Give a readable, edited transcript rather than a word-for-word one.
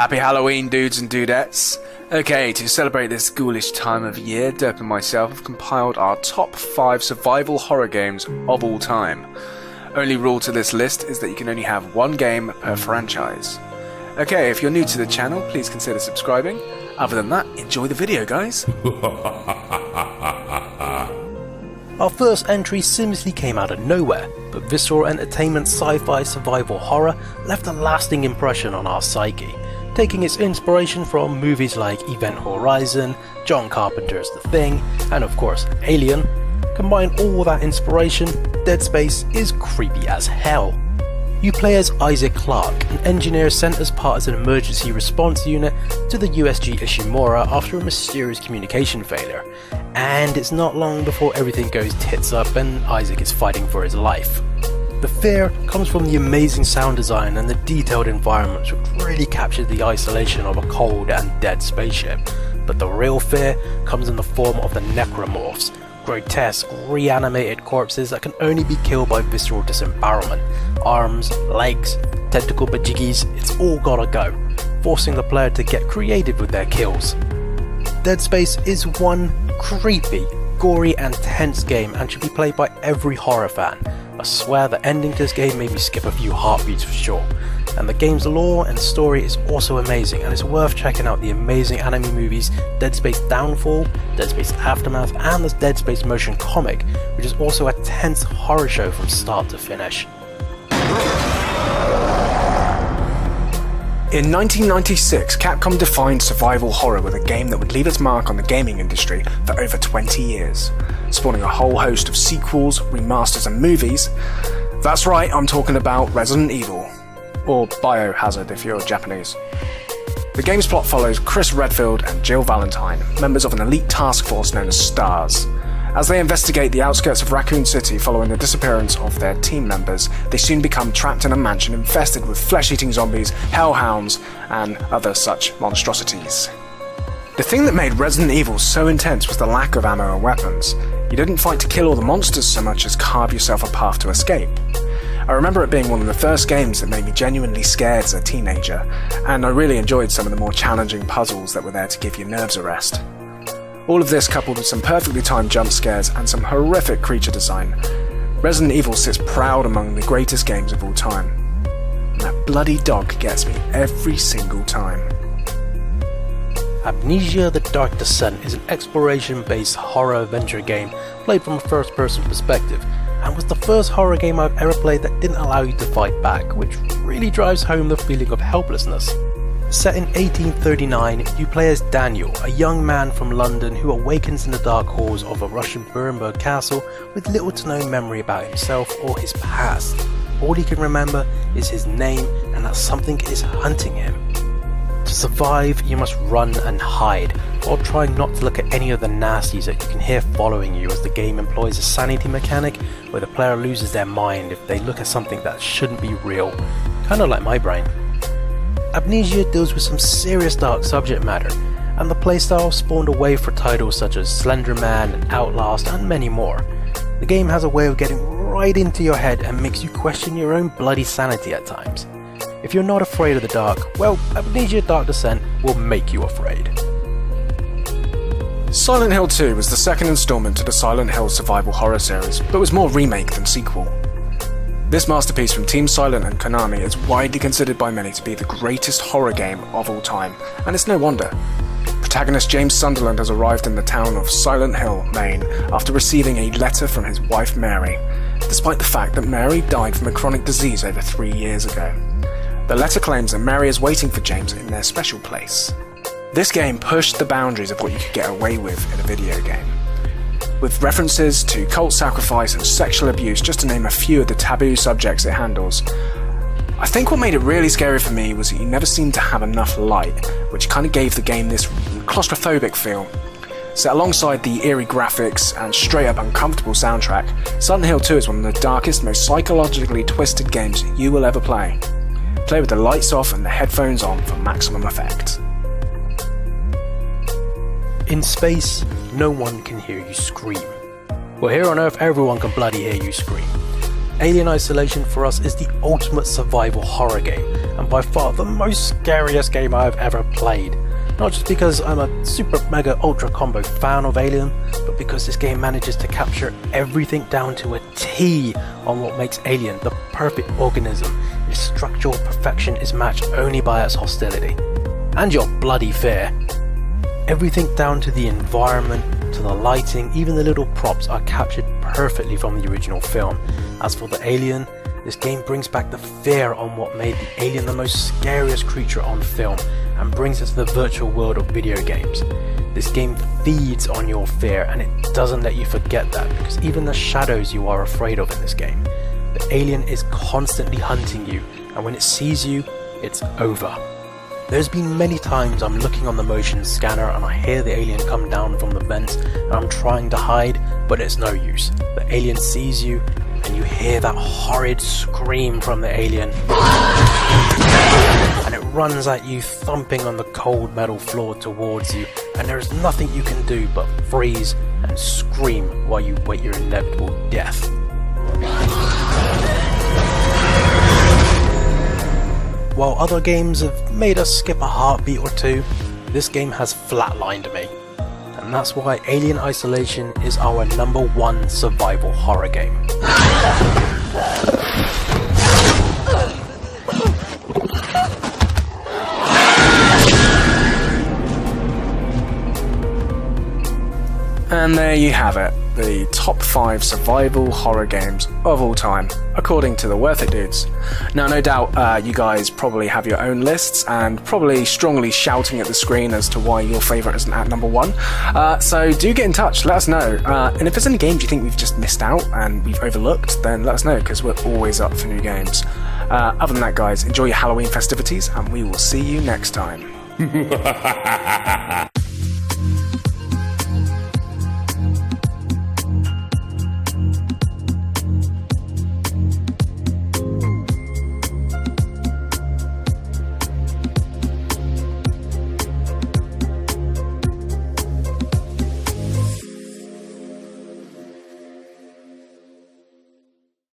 Happy Halloween, dudes and dudettes. Okay, to celebrate this ghoulish time of year, Derp and myself have compiled our top 5 survival horror games of all time. Only rule to this list is that you can only have one game per franchise. Okay, if you're new to the channel, please consider subscribing. Other than that, enjoy the video, guys. Our first entry seamlessly came out of nowhere, but visceral entertainment sci-fi survival horror left a lasting impression on our psyche, taking its inspiration from movies like Event Horizon, John Carpenter's The Thing, and of course Alien. Combine all that inspiration, Dead Space is creepy as hell. You play as Isaac Clarke, an engineer sent as part as an emergency response unit to the USG Ishimura after a mysterious communication failure, and it's not long before everything goes tits up and Isaac is fighting for his life. The fear comes from the amazing sound design and the detailed environments which really capture the isolation of a cold and dead spaceship, but the real fear comes in the form of the necromorphs, grotesque, reanimated corpses that can only be killed by visceral disembowelment. Arms, legs, tentacle bajiggies, it's all gotta go, forcing the player to get creative with their kills. Dead Space is one creepy, gory and tense game and should be played by every horror fan. I swear the ending to this game made me skip a few heartbeats for sure. And the game's lore and story is also amazing, and it's worth checking out the amazing anime movies Dead Space Downfall, Dead Space Aftermath, and the Dead Space motion comic, which is also a tense horror show from start to finish. In 1996, Capcom defined survival horror with a game that would leave its mark on the gaming industry for over 20 years, spawning a whole host of sequels, remasters and movies. That's right, I'm talking about Resident Evil. Or Biohazard if you're Japanese. The game's plot follows Chris Redfield and Jill Valentine, members of an elite task force known as STARS. As they investigate the outskirts of Raccoon City following the disappearance of their team members, they soon become trapped in a mansion infested with flesh-eating zombies, hellhounds, and other such monstrosities. The thing that made Resident Evil so intense was the lack of ammo and weapons. You didn't fight to kill all the monsters so much as carve yourself a path to escape. I remember it being one of the first games that made me genuinely scared as a teenager, and I really enjoyed some of the more challenging puzzles that were there to give your nerves a rest. All of this coupled with some perfectly timed jump scares and some horrific creature design, Resident Evil sits proud among the greatest games of all time. And that bloody dog gets me every single time. Amnesia: The Dark Descent is an exploration-based horror adventure game played from a first-person perspective, and was the first horror game I've ever played that didn't allow you to fight back, which really drives home the feeling of helplessness. Set in 1839, you play as Daniel, a young man from London who awakens in the dark halls of a Russian Nuremberg castle with little to no memory about himself or his past. All he can remember is his name and that something is hunting him. To survive, you must run and hide, while trying not to look at any of the nasties that you can hear following you, as the game employs a sanity mechanic where the player loses their mind if they look at something that shouldn't be real, kinda like my brain. Amnesia deals with some serious dark subject matter, and the playstyle spawned a way for titles such as Slender Man and Outlast and many more. The game has a way of getting right into your head and makes you question your own bloody sanity at times. If you're not afraid of the dark, well, Amnesia: Dark Descent will make you afraid. Silent Hill 2 was the second installment to the Silent Hill survival horror series, but was more remake than sequel. This masterpiece from Team Silent and Konami is widely considered by many to be the greatest horror game of all time, and it's no wonder. Protagonist James Sunderland has arrived in the town of Silent Hill, Maine, after receiving a letter from his wife Mary, despite the fact that Mary died from a chronic disease over 3 years ago. The letter claims that Mary is waiting for James in their special place. This game pushed the boundaries of what you could get away with in a video game, with references to cult sacrifice and sexual abuse, just to name a few of the taboo subjects it handles. I think what made it really scary for me was that you never seemed to have enough light, which kind of gave the game this claustrophobic feel. Set alongside the eerie graphics and straight up uncomfortable soundtrack, Silent Hill 2 is one of the darkest, most psychologically twisted games you will ever play. Play with the lights off and the headphones on for maximum effect. In space, no one can hear you scream. Well, here on Earth, everyone can bloody hear you scream. Alien Isolation for us is the ultimate survival horror game, and by far the most scariest game I have ever played. Not just because I'm a super mega ultra combo fan of Alien, but because this game manages to capture everything down to a T on what makes Alien the perfect organism. Its structural perfection is matched only by its hostility. And your bloody fear. Everything down to the environment, to the lighting, even the little props are captured perfectly from the original film. As for the Alien, this game brings back the fear on what made the alien the most scariest creature on film, and brings it to the virtual world of video games. This game feeds on your fear, and it doesn't let you forget that, because even the shadows you are afraid of in this game. The alien is constantly hunting you, and when it sees you, it's over. There's been many times I'm looking on the motion scanner and I hear the alien come down from the vents, and I'm trying to hide, but it's no use. The alien sees you, and you hear that horrid scream from the alien, and it runs at you, thumping on the cold metal floor towards you, and there is nothing you can do but freeze and scream while you wait your inevitable death. While other games have made us skip a heartbeat or two, this game has flatlined me. And that's why Alien Isolation is our #1 survival horror game. And there you have it, the top 5 survival horror games of all time, according to the Worth It dudes. Now, no doubt you guys probably have your own lists, and probably strongly shouting at the screen as to why your favourite isn't at #1. So do get in touch, let us know. And if there's any games you think we've just missed out and we've overlooked, then let us know, because we're always up for new games. Other than that, guys, enjoy your Halloween festivities, and we will see you next time.